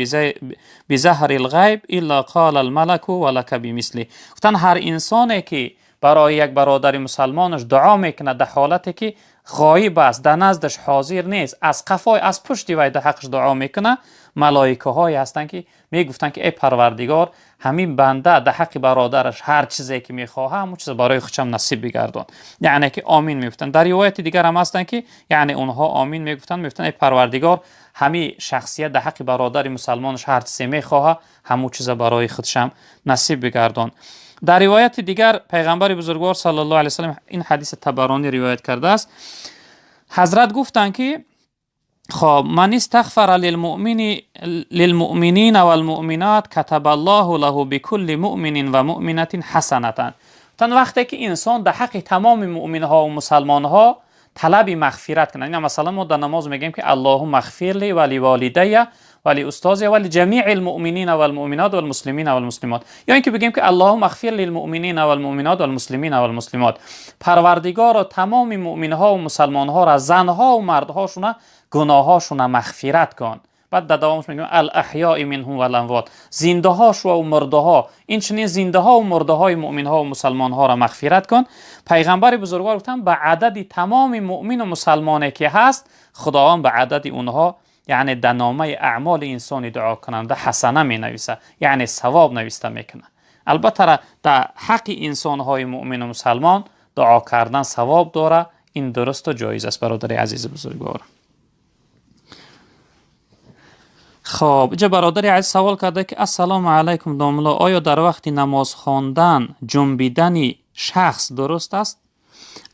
بظهر الغیب الا قال الملك ولک بمثله. گفتن هر انسانی که برای یک برادر مسلمانش دعا میکنه در حالتی که غایب است، در نزدش حاضر نیست، از قفای از پشت وی در حقش دعا میکنه، ملائکه هایی هستند که میگفتن که ای پروردگار همین بنده در حق برادرش هر چیزی که میخواه همون چیز برای خودشم نصیب بگردان، یعنی که آمین میگفتن. در روایت دیگر هم هستن که یعنی اونها آمین میگفتن ای پروردگار همین شخصیت در حق برادر مسلمانش هر چیزی میخواه همون چیز برای خودشم نصیب بگردان. در روایت دیگر پیغمبر بزرگوار صلی الله علیه و سلم این حدیث طبرانی روایت کرده است، حضرت گفتند که خب من استغفر للمؤمنین والمؤمنات کتب الله له بكل مؤمن و مؤمنه حسنه. تن وقتی که انسان در حق تمام مؤمن ها و مسلمان ها طلب مغفرت کنه، یعنی مثلا ما در نماز میگیم که اللهم اغفر لی و لوالدی و لاستاذی و لجمیع المؤمنین والمؤمنات والمسلمین والمسلمات، یا اینکه بگیم که اللهم اغفر للمؤمنین والمؤمنات والمسلمین والمسلمات، پروردگار تمام مؤمن ها و مسلمان ها را، زن ها و مرد هاشون گناهاشون مغفرت کن. بعد در دوامش میگیم الاحیاء منهم والاموات، زنده هاش و مرده ها، این چنین زنده ها و مرده های مؤمن ها و مسلمان ها را مغفرت کن. پیغمبر بزرگوار گفتن به عدد تمام مؤمن و مسلمانی که هست خداوند به عدد اونها یعنی در نامه اعمال انسانی دعا کننده حسنه می نویسه، یعنی ثواب نوشته میکنه. البته در حق انسان های مؤمن و مسلمان دعا کردن ثواب داره، این درست و جایز است برادر عزیز بزرگوار. خب اینجا برادر عزیز سوال کرده که السلام علیکم داملا، آیا در وقت نماز خواندن جنبیدن شخص درست است؟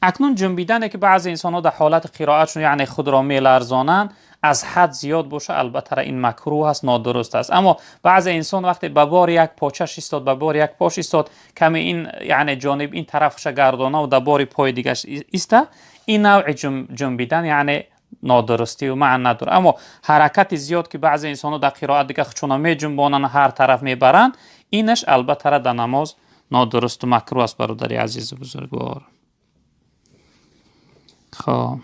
اکنون جنبیدنه که بعضی انسان ها در حالت قرائتشون یعنی خود را میلرزانن از حد زیاد باشه، البته این مکروه است، نادرست است. اما بعضی انسان وقتی به بار یک پاچش ایستاد، به بار یک پاش ایستاد، کمی این یعنی جانب این طرفش گردانه و در بار پای دیگه ایسته، این نوع جنبیدن یعنی نادرستی و معنی نداره. اما حرکت زیاد که بعضی انسان ها در قرائت دیگه چون می جنبانن هر طرف میبرن، اینش البته در نماز نادرست و مکروه است برادر عزیز بزرگوار. خب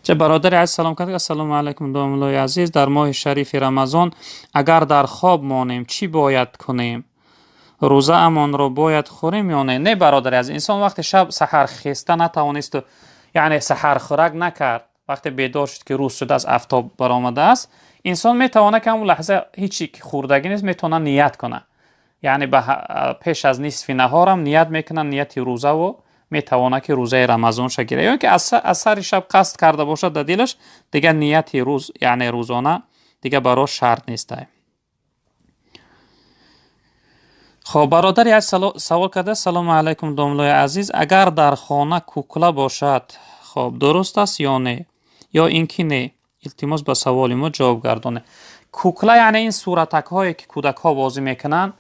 چه برادر عزیز سلام کرد. السلام علیکم داملای عزیز، در ماه شریف رمضان اگر در خواب مانیم چی باید کنیم؟ روزه امان را باید خوریم یا نه؟ نه برادر عزیز، انسان وقتی شب سحر خسته نتوانست یعنی سحر خوراک نکرد، وقتی بیدار شد که روز شده از آفتاب برآمده است، انسان میتونه که اون لحظه هیچی که خوردگی نیست میتونه نیت کنه، یعنی پیش از نصف نهار هم نیت میکنه، نیت روزه و میتونه که روزه رمضان شگیره، یا اینکه از سر شب قصد کرده باشد در دلش، دیگه نیت روز یعنی روزانه دیگه برای شرط نیسته. خب برادری از سوال کرده سلام علیکم داملای عزیز، اگر در خانه کوکله باشد خب درست است یا نه؟ یا اینکه نه؟ التماس به سوال ما جواب گردانه. کوکله یعنی این صورتک هایی که کودک ها بازی میکنن،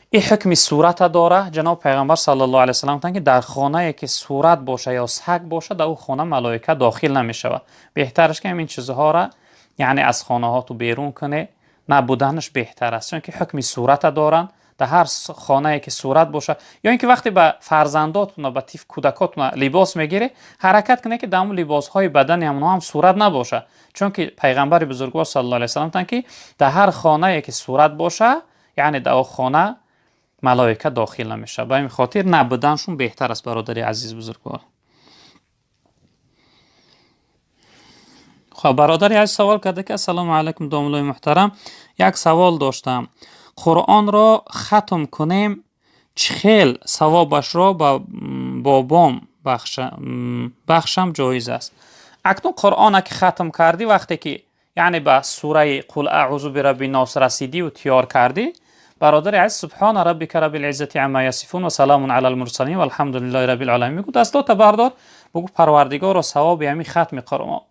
این حکم صورت داره. جناب پیغمبر صلی الله علیه و سلم گفتند که در خانه که صورت باشه یا سگ باشه در اون خانه ملائکه داخل نمیشود. بهترش که این چیزها را یعنی از خانه ها تو بیرون کنه، نبودنش بهتر است، چون که حکم صورت دارن. در هر خانه که صورت باشه، یا اینکه وقتی به فرزنداتون و به طیف کودکاتون لباس میگیره حرکت کنه که دام لباس های بدن هم صورت نباشه، چون که پیغمبر بزرگوار صلی الله علیه و سلم گفتند که در هر خانه که صورت باشه یعنی در اون خانه ملائکه داخل نمیشه. به این خاطر نبودنشون بهتر است برادری عزیز بزرگوار. خب برادری عزیز سوال کرده که السلام علیکم داملای محترم، یک سوال داشتم، قرآن را ختم کنیم چه خیل ثوابش را با بابام بخشم جایز است؟ اکنون قرآن که ختم کردی، وقتی که یعنی به سوره قل اعوذ برب الناس رسیدی و تیار کردی، برادر عزیز سبحان ربک رب العزة عما یصفون و سلام علی المرسلین و الحمد لله رب العالمین بگو، دستات بردار بگو پروردگار را ثواب همین ختم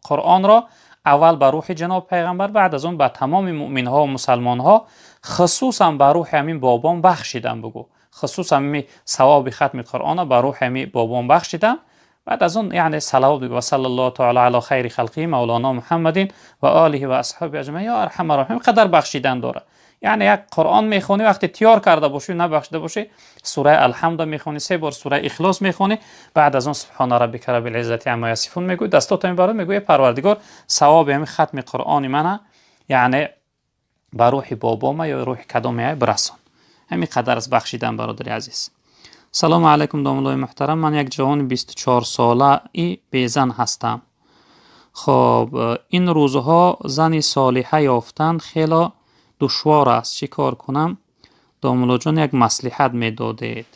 قرآن را اول بر روح جناب پیغمبر، بعد از اون به تمام مؤمن ها و مسلمان ها، خصوصا بر روح همین بابام بخشیدم. بگو خصوصا همین ثواب ختم قرآن بر روح همین بابام بخشیدم. بعد از اون یعنی صلوات بگو و صلی الله تعالی علی خیر خلقه مولانا محمد و آله و اصحابه اجمعین یا ارحم الراحمین. قدر بخشیدن داره. یعنی یک قرآن میخونی وقتی تیار کرده باشی نبخشیده باشی، سوره الحمد میخونی، 3 بار سوره اخلاص میخونی، بعد از اون سبحان ربک رب العزة عما یصفون میگوی، دستات میبرد میگوی پروردگار ثواب همین ختم قرآن منه یعنی بر روح بابام یا روح کدامه برسان. همین قدر از بخشیدن برادر عزیز. سلام علیکم داملای محترم، من یک جوان 24 ساله ای بیزن هستم. خب این روزها زنی صالحه یافتن خیلی دشوار است، چی کار کنم؟ داملا جان یک مصلحت میدادید.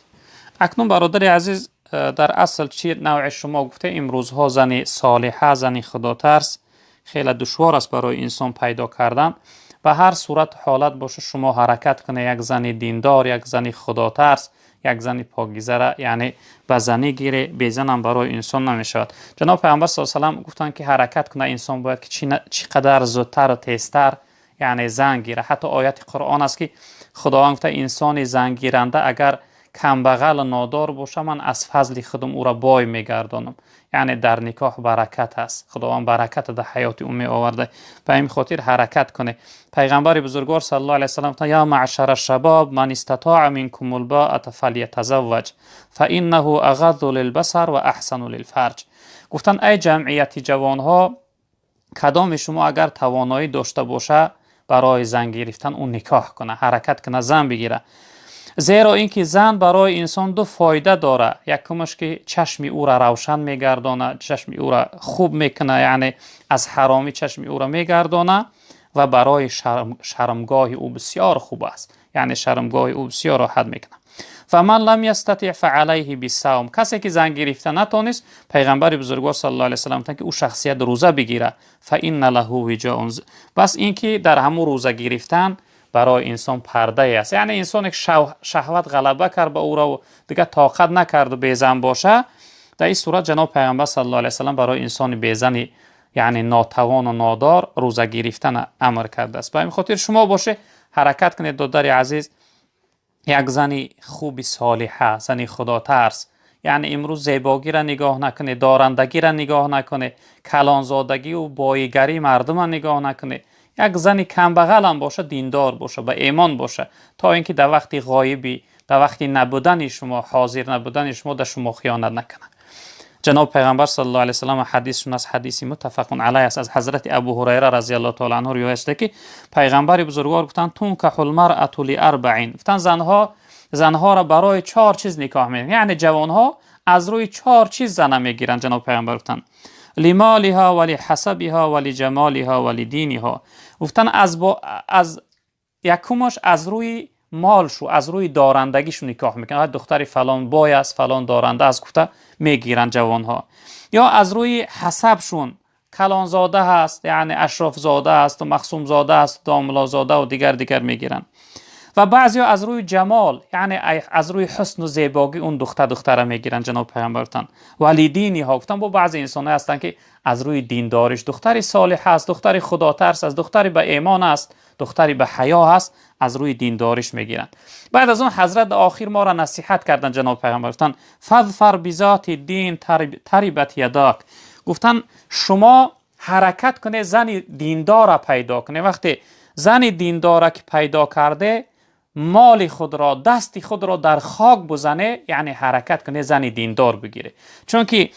اکنون برادر عزیز در اصل چی نوع شما گفته امروزها زنی صالحه، زنی خدا ترس خیلی دشوار است برای انسان پیدا کردن. به هر صورت حالت باشه شما حرکت کنه، یک زنی دیندار، یک زنی خدا ترس، یک زنی پاکیزه یعنی به زنی گیره، بیزن هم برای انسان نمیشود. جناب پیامبر صلی الله علیه و سلم گفتن که حرکت کنه انسان باید که چقدر زودتر و تیزتر یعنی زن گیره. حتی آیت قرآن است که خداوند گفته انسان زن گیرنده اگر کمبغل و نادار باشه من از فضل خودم او را بای میگردانم. یعنی در نکاح برکت است، خداوند برکت در حیات او می آورده. به این خاطر حرکت کنه. پیغمبر بزرگوار صلی الله علیه و سلم گفت یا معشر الشباب من استطاع منکم الباءة فلیتزوج فانه اغض للبصر و احسن للفرج. گفتن ای جمعیت جوان ها، کدام شما اگر توانایی داشته باشه برای زن گرفتن اون نکاح کنه، حرکت کنه، زن بگیره. زیرا اینکه زن برای انسان دو فایده داره. یکمش که چشم او را روشن میگردانه، چشم او را خوب میکنه، یعنی از حرامی چشم او را میگردانه، و برای شرمگاه او بسیار خوب است، یعنی شرمگاه او بسیار راحت میکنه. فمن لم یستطع فعلیه بالصوم. کسی که زن گرفته نتونست، پیغمبر بزرگوار صلی الله علیه و سلم گفتن که او شخصیت روزه بگیره، فان له وجاء. بس اینکه در همون روزه گرفتن برای انسان پرده است، یعنی انسان یک شهوت غلبه کرد به او را و دیگه طاقت نکرد و بیزن باشه، در این صورت جناب پیغمبر صلی الله علیه و سلم برای انسان بیزن یعنی ناتوان و نادار روزه گرفتن امر کرده است. به این خاطر شما باشه حرکت کنید دختر عزیز، یک زنی خوب صالحه، زنی خدا ترس، یعنی امروز زیباگی را نگاه نکنه، دارندگی را نگاه نکنه، کلانزادگی و بایگری مردم را نگاه نکنه. یک زنی کمبغل هم باشه، دیندار باشه، به ایمان باشه، تا اینکه در وقتی غایبی، در وقتی نبودن شما، حاضر نبودن شما، در شما خیانت نکنه. جناب پیغمبر صلی الله علیه و سلم حدیثشون از حدیث متفق علیه است از حضرت ابو هریره رضی الله تعالی عنه روایت است که پیغمبر بزرگوار گفتند تنکح المرأة لاربع. گفتند زنها را برای 4 چیز نکاح میکنند، یعنی جوانها از روی 4 چیز زن میگیرند. جناب پیغمبر گفتند لمالها ولحسبها ولجمالها ولدینها. گفتند از یکمش از روی مالشو، از روی دارندگیشو نکاح میکنن، دختری فلان بای است، فلان دارنده است گفته میگیرن جوانها. یا از روی حسبشون، کلانزاده هست یعنی اشراف زاده است و مخصوم زاده است، داملا زاده و دیگر میگیرن. و بعضی از روی جمال، یعنی از روی حسن و زیبایی اون دختره میگیرن. جناب پیغمبر گفتن ولی دینی ها، گفتن با بعضی انسان ها هستن که از روی دینداریش، دختری صالح است، دختری خدا ترس است، دختری به ایمان است، دختری به حیا است، از روی دینداریش میگیرن. بعد از اون حضرت آخر ما را نصیحت کردن. جناب پیغمبر گفتن فظفر بذات الدین تربت یداک. گفتن شما حرکت کنه زن دیندار پیدا کنه. وقتی زن دیندار که پیدا کرده، مال خود را، دست خود را در خاک بزنه، یعنی حرکت کنه زن دیندار بگیره. چون که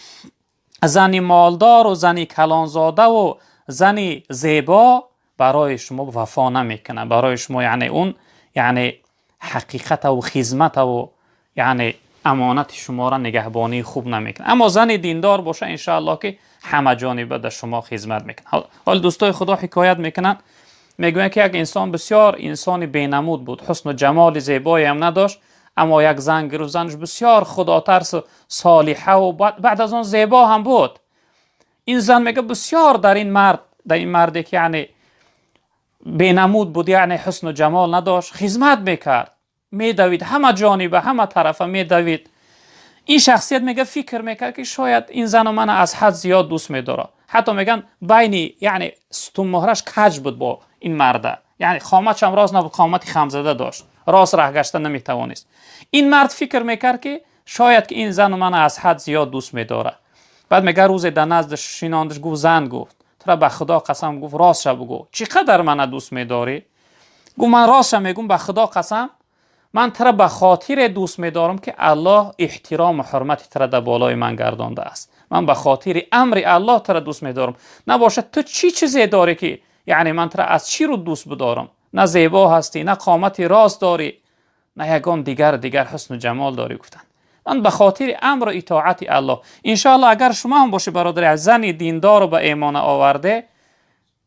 زن مالدار و زن کلانزاده و زن زیبا برای شما وفا نمیکنه، برای شما یعنی اون یعنی حقیقت و خدمت و یعنی امانت شما را نگهبانی خوب نمیکنه. اما زن دیندار باشه انشاءالله که همه جانبه در شما خدمت میکنه. حال دوستای خدا حکایت میکنن، میگوین که یک انسان بسیار انسان بینمود بود، حسن و جمال زیبایی هم نداشت، اما یک زن گرفت، زنش بسیار خدا ترس و صالحه و بعد از اون زیبا هم بود. این زن میگه بسیار در این مردی که یعنی بینمود بود، یعنی حسن و جمال نداشت، خدمت میکرد، میدوید همه جانبه، همه طرفه میدوید. این شخصیت میگه فکر میکرد که شاید این زن من از حد زیاد دوست میداره. حتی میگن بینی یعنی ستون مهرش کج بود با این مرده، یعنی قامتش هم راست نبود، قامت خمزده داشت، راست راه گشته نمیتوانست. این مرد فکر میکرد که شاید که این زن من از حد زیاد دوست میداره. بعد میگه روز در نزدش شیناندش، گفت زن، گفت تو به خدا قسم، گفت راستش بگو چقدر من دوست میداری؟ گفت من راستش میگم، به خدا قسم من تو به خاطر دوست میدارم که الله احترام و حرمت تو در بالای من گردانده است. من به خاطر امر الله تو دوست میدارم. نباشه تو چیزی داری که یعنی من تو از چی رو دوست بدارم؟ نه زیبا هستی، نه قامت راست داری، نه یگان دیگر حسن و جمال داری. گفتن من به خاطر امر و اطاعت الله. انشاءالله اگر شما هم باشه برادر، زن دیندار رو به ایمان آورده،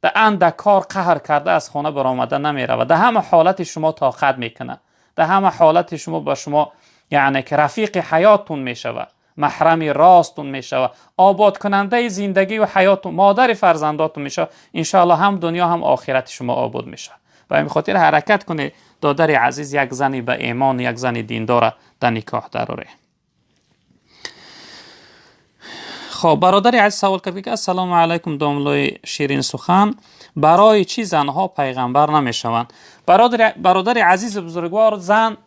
در اند کار قهر کرده از خانه برآمده نمیره و در همه حالت شما طاقت میکنه، در همه حالت شما با شما یعنی که رفیق حیاتتون میشوه، محرم راستتون میشوه، آباد کننده زندگی و حیاتتون، مادر فرزنداتون میشه. انشاءالله هم دنیا هم آخرت شما آباد میشه. و این خاطر حرکت کنه دادر عزیز، یک زنی به ایمان، یک زنی دیندار در نکاح دراره. خب برادر عزیز سوال کرد که السلام علیکم داملای شیرین سخن، برای چی زنها پیغمبر نمیشوند؟ برادر عزیز بزرگوار، زن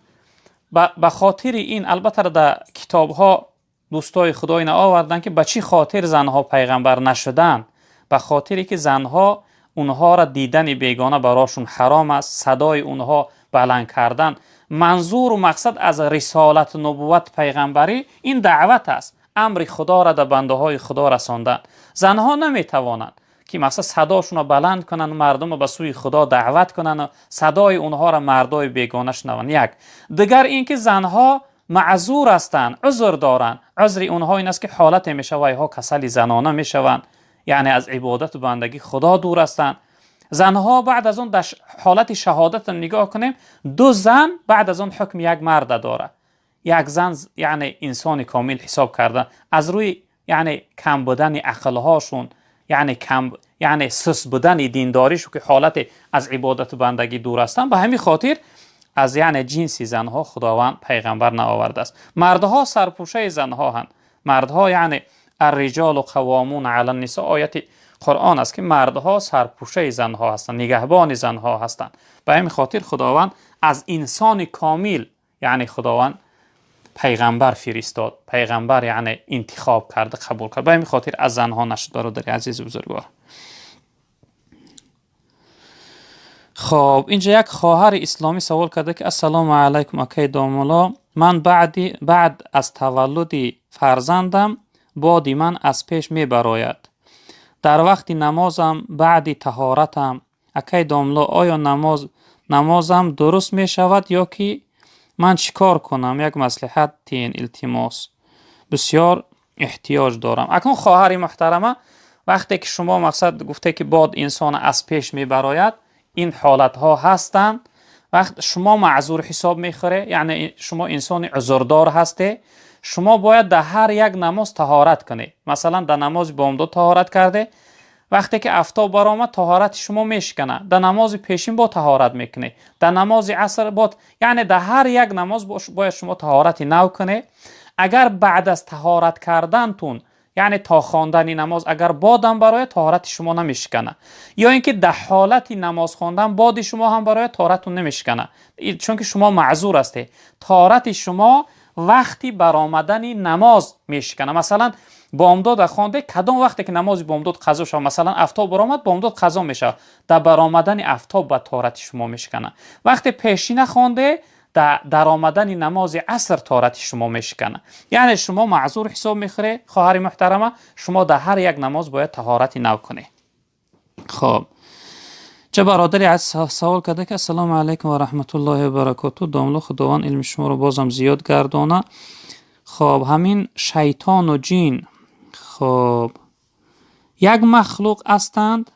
به خاطر این، البته در کتاب ها دوستای خدای نه آوردن که به چی خاطر زنها پیغمبر نشدن. به خاطری که زنها اونها را دیدن بیگانه براشون حرام است، صدای اونها بلند کردن. منظور و مقصد از رسالت نبوت پیغمبری این دعوت است، امر خدا را در بنده های خدا رساندن. زنها نمیتوانند که مثلا صداشون را بلند کنن، مردم را به سوی خدا دعوت کنن و صدای اونها را مردای بیگانه شنون. یک دیگر اینکه زنها معذور هستند، عذر دارند. عذر اونها این است که حالت میشه و اینها کسل زنانه میشوند، یعنی از عبادت و بندگی خدا دور هستند. زنها بعد از اون در حالت شهادت نگاه کنیم، 2 زن بعد از اون حکم یک مرد داره. یک زن یعنی انسان کامل حساب کردن از روی یعنی کم بودن عقلهاشون، یعنی سست بودن دینداریشون که حالت از عبادت و بندگی دور هستن، به همین خاطر از یعنی جنسی زنها خداوند پیغمبر نآورده است. مردها سرپوشه زنها هستند. مردها یعنی الرجال قوامون علی النساء، آیت قرآن است که مردها سرپوشه زنها هستند، نگهبان زنها هستند. به همین خاطر خداوند از انسان کامل یعنی خداوند پیغمبر فرستاد، پیغمبر یعنی انتخاب کرده، قبول کرد. به همین خاطر از زنها نشد. برادر عزیز بزرگوار، خب اینجا یک خواهر اسلامی سوال کرده که السلام علیکم اکای دامولا، من بعد از تولد فرزندم بادی من از پیش می براید. در وقت نمازم بعد طهارتم اکای دامولا آیا نمازم درست می شود یا که من چیکار کنم؟ یک مصلحت تین التماس، بسیار احتیاج دارم. اکنون خواهر محترمه، وقتی که شما مقصد گفته که باد انسان از پیش می براید، این حالت ها هستند. وقت شما معذور حساب میخوره، یعنی شما انسان عذردار هسته، شما باید در هر یک نماز طهارت کنه. مثلا در نماز بامداد طهارت کرده، وقتی که آفتاب برآمد طهارت شما میشکنه، در نماز پیشین با طهارت میکنه، در نماز عصر با، یعنی در هر یک نماز باید شما طهارت نو کنه. اگر بعد از طهارت کردنتون یعنی تا خواندن نماز اگر بادم برای طهارت شما نمیشکنه، یا اینکه در حالت نماز خواندن باد شما هم برای طهارتتون نمیشکنه، چون که شما معذور هسته، طهارت شما وقتی برآمدن نماز میشکنه. مثلا بامداد خوانده، کدام وقتی که نماز بامداد قضا شد، مثلا آفتاب برآمد بامداد قضا میشه، در برآمدن آفتاب به طهارت شما میشکنه. وقتی پیشین خوانده در آمدن نماز عصر طهارت شما میشکنه. یعنی شما معذور حساب میخوره خواهر محترمه، شما در هر یک نماز باید طهارت نو کنه. خب چه برادری از سوال کرده که السلام علیکم و رحمت الله و برکاته، داملو خداوند علم شما رو بازم زیاد گردانه. خب همین شیطان و جین خب یک مخلوق هستند.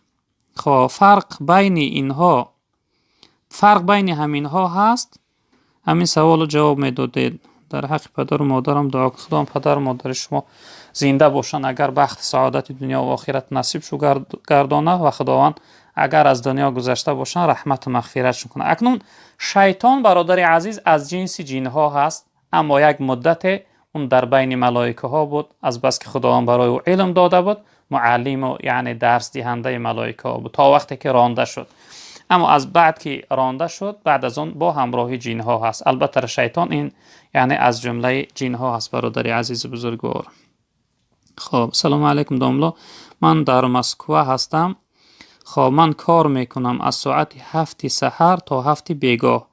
خب فرق بین همینها هست. همین سوال رو جواب میدادید. در حق پدر و مادرم دعا که خدا پدر و مادر شما زنده باشن، اگر بخت سعادت دنیا و آخرت نصیب شو گردانه، و خداوند اگر از دنیا گذشته باشن رحمت و مغفرت کنه. اکنون شیطان برادر عزیز از جنس جین ها هست، اما یک مدت اون در بین ملائکه ها بود، از بس که خداوند برای او علم داده بود، معلم و یعنی درس دهنده ملائکه ها بود تا وقتی که رانده شد. اما از بعد که رانده شد، بعد از اون با همراهی جین ها هست. البته شیطان این یعنی از جمله جین ها هست برادر عزیز بزرگوار. خب سلام علیکم داملا، من در مسکو هستم. خب من کار میکنم از ساعت 7 سحر تا 7 بیگاه.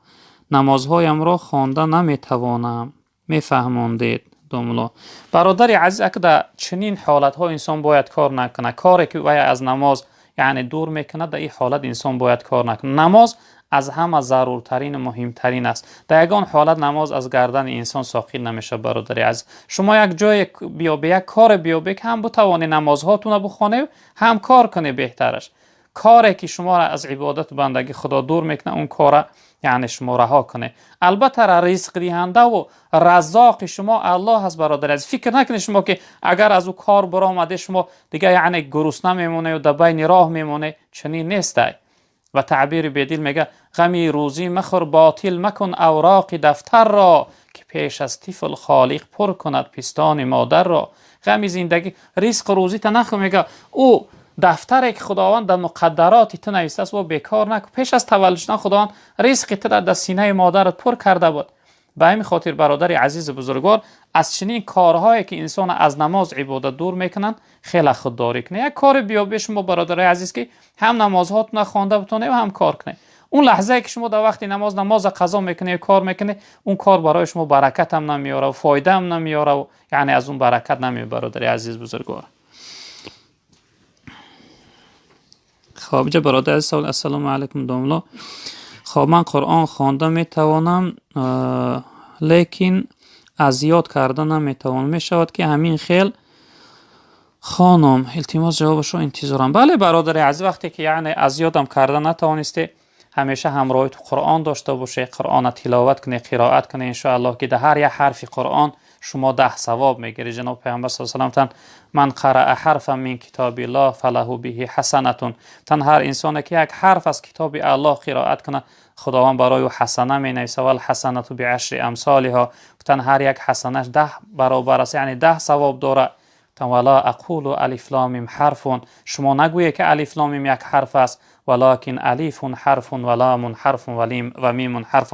نمازهایم را خوانده نمیتوانم، میفهماندید داملا؟ برادر عزیز، اگه در چنین حالت ها انسان باید کار نکنه، کاری که وی از نماز یعنی دور میکنه، در این حالت انسان باید کار نکنه. نماز از همه ضرورترین و مهمترین است. در یگان حالت نماز از گردن انسان ساقط نمیشه برادر عزیز. شما یک جای بیا به یک کار بیا به که هم بتوانی نمازهاتون بخونه هم کار کنه، بهترش. کاری که شما را از عبادت بندگی خدا دور میکنه، اون کار یعنی شما رها کنه. البته رزق دهنده و رزاق شما الله هست برادر عزیز. فکر نکنید شما که اگر از او کار برآمده شما دیگه یعنی گرسنه میمونه و در بین راه میمونه، چنین نیست. و تعبیر بدیل میگه غمی روزی مخور باطل مکن اوراق دفتر را، که پیش از طفل خالق پر کند پستان مادر را. غمی زندگی رزق روزی تا نخو، میگه او دفتری که خداوند در مقدرات تو نوشته است و بیکار نکن. پیش از تولد شدن خداوند رزق تو در سینه مادرت پر کرده بود. به همین خاطر برادر عزیز بزرگوار، از چنین کارهایی که انسان از نماز عبادت دور میکنن خیلی خودداری کنه. یک کار بیا به شما برادر عزیز که هم نمازهاتون خوانده بتونه و هم کار کنه. اون لحظه که شما در وقت نماز قضا میکنه کار میکنه، اون کار برای شما برکت هم نمیاره و فایده هم نمیاره و یعنی از اون برکت نمیاره برادر عزیز بزرگوار. خب جا برادر عزیز سوال السلام علیکم داملا. خب من قرآن خوانده میتوانم لیکن از یاد کردن نمیتوانم، میشود که همین خیل خانم؟ التماس جوابش رو انتظارم. بله برادر عزیز، وقتی که یعنی از یادم کردن نتوانسته، همیشه همراه تو قرآن داشته باشه، قرآن تلاوت کنه، قرائت کنه، انشاءالله که در هر یک حرف قرآن شما 10 ثواب میگیری. جناب پیامبر صلی الله علیه و آله من قرأ حرفا من کتاب الله فله به حسنه، تن هر انسانی که یک حرف از کتاب الله قرائت کنه خداوند برای او حسنه می نویسه، والحسنه بعشر امثالها، تن هر یک حسنش 10 برابر است، یعنی 10 ثواب داره. ولا اقول الف لام میم حرف، شما نگویی که الف لام میم یک حرف است، ولکن الف حرف و لام حرف و میم حرف.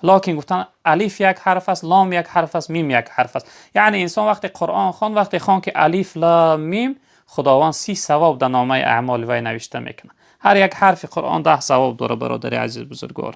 لکن گفتن الف یک حرف است، لام یک حرف است، میم یک حرف است. یعنی انسان وقتی قرآن وقتی خوان که الف لام میم، خداوند 30 ثواب در نامه اعمال وی نوشته میکنه. هر یک حرف قرآن 10 ثواب داره برادر عزیز بزرگوار.